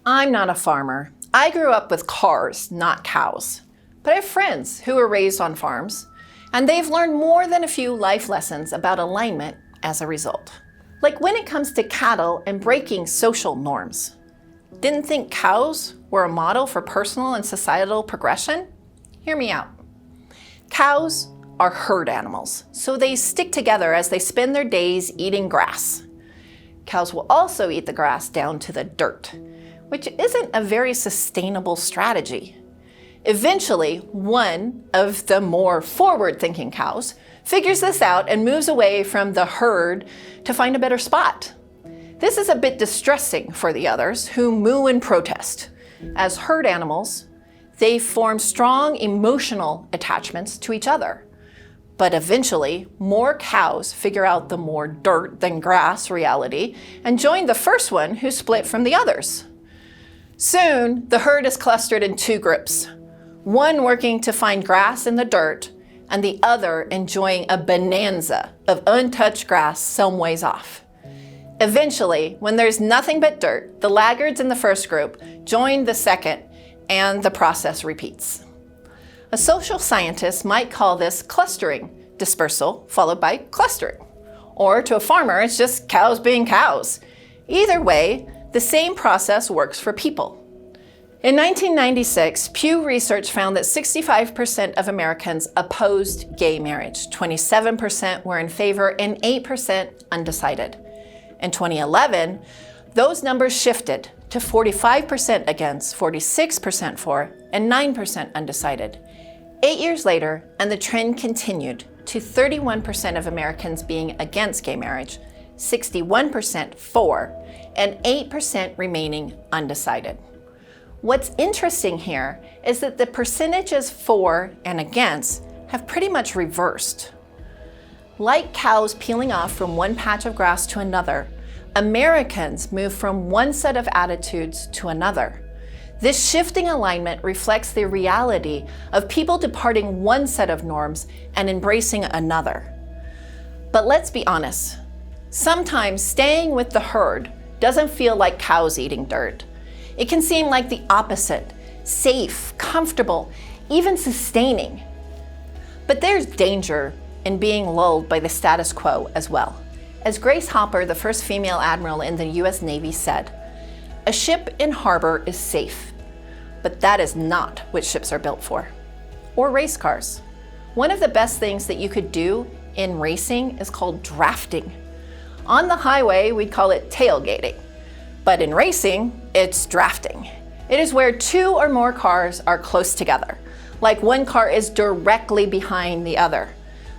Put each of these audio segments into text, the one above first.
I'm not a farmer. I grew up with cars, not cows. But I have friends who were raised on farms, and they've learned more than a few life lessons about alignment as a result. Like when it comes to cattle and breaking social norms. Didn't think cows were a model for personal and societal progression? Hear me out. Cows are herd animals, so they stick together as they spend their days eating grass. Cows will also eat the grass down to the dirt, which isn't a very sustainable strategy. Eventually, one of the more forward-thinking cows figures this out and moves away from the herd to find a better spot. This is a bit distressing for the others, who moo and protest. As herd animals, they form strong emotional attachments to each other. But eventually, more cows figure out the more dirt than grass reality and join the first one who split from the others. Soon, the herd is clustered in two groups, one working to find grass in the dirt, and the other enjoying a bonanza of untouched grass some ways off. Eventually, when there's nothing but dirt, the laggards in the first group join the second, and the process repeats. A social scientist might call this clustering, dispersal followed by clustering. Or to a farmer, it's just cows being cows. Either way, the same process works for people. In 1996, Pew Research found that 65% of Americans opposed gay marriage, 27% were in favor, and 8% undecided. In 2011, those numbers shifted to 45% against, 46% for, and 9% undecided. 8 years later, and the trend continued to 31% of Americans being against gay marriage, 61% for, and 8% remaining undecided. What's interesting here is that the percentages for and against have pretty much reversed. Like cows peeling off from one patch of grass to another, Americans move from one set of attitudes to another. This shifting alignment reflects the reality of people departing one set of norms and embracing another. But let's be honest, sometimes staying with the herd doesn't feel like cows eating dirt. It can seem like the opposite, safe, comfortable, even sustaining. But there's danger in being lulled by the status quo as well. As Grace Hopper, the first female admiral in the US Navy, said, "A ship in harbor is safe, but that is not what ships are built for." Or race cars. One of the best things that you could do in racing is called drafting. On the highway, we'd call it tailgating, but in racing, it's drafting. It is where two or more cars are close together, like one car is directly behind the other.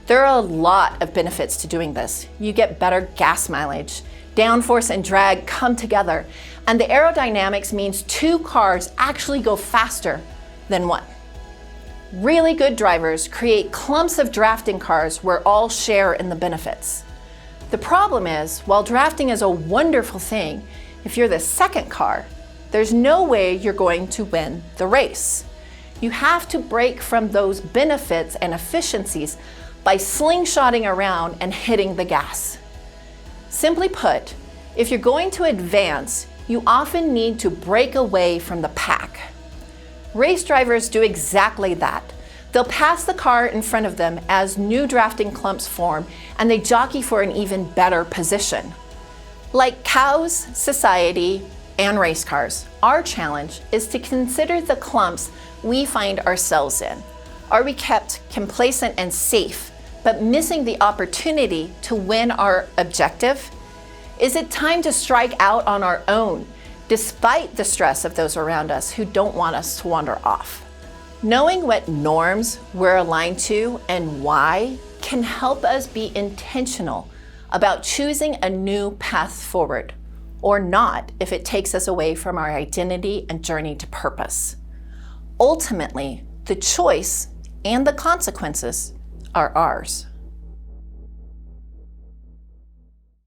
There are a lot of benefits to doing this. You get better gas mileage, downforce and drag come together, and the aerodynamics means two cars actually go faster than one. Really good drivers create clumps of drafting cars where all share in the benefits. The problem is, while drafting is a wonderful thing, if you're the second car, there's no way you're going to win the race. You have to break from those benefits and efficiencies by slingshotting around and hitting the gas. Simply put, if you're going to advance, you often need to break away from the pack. Race drivers do exactly that. They'll pass the car in front of them as new drafting clumps form, and they jockey for an even better position. Like cows, society, and race cars, our challenge is to consider the clumps we find ourselves in. Are we kept complacent and safe, but missing the opportunity to win our objective? Is it time to strike out on our own, despite the stress of those around us who don't want us to wander off? Knowing what norms we're aligned to and why can help us be intentional about choosing a new path forward, or not if it takes us away from our identity and journey to purpose. Ultimately, the choice and the consequences are ours.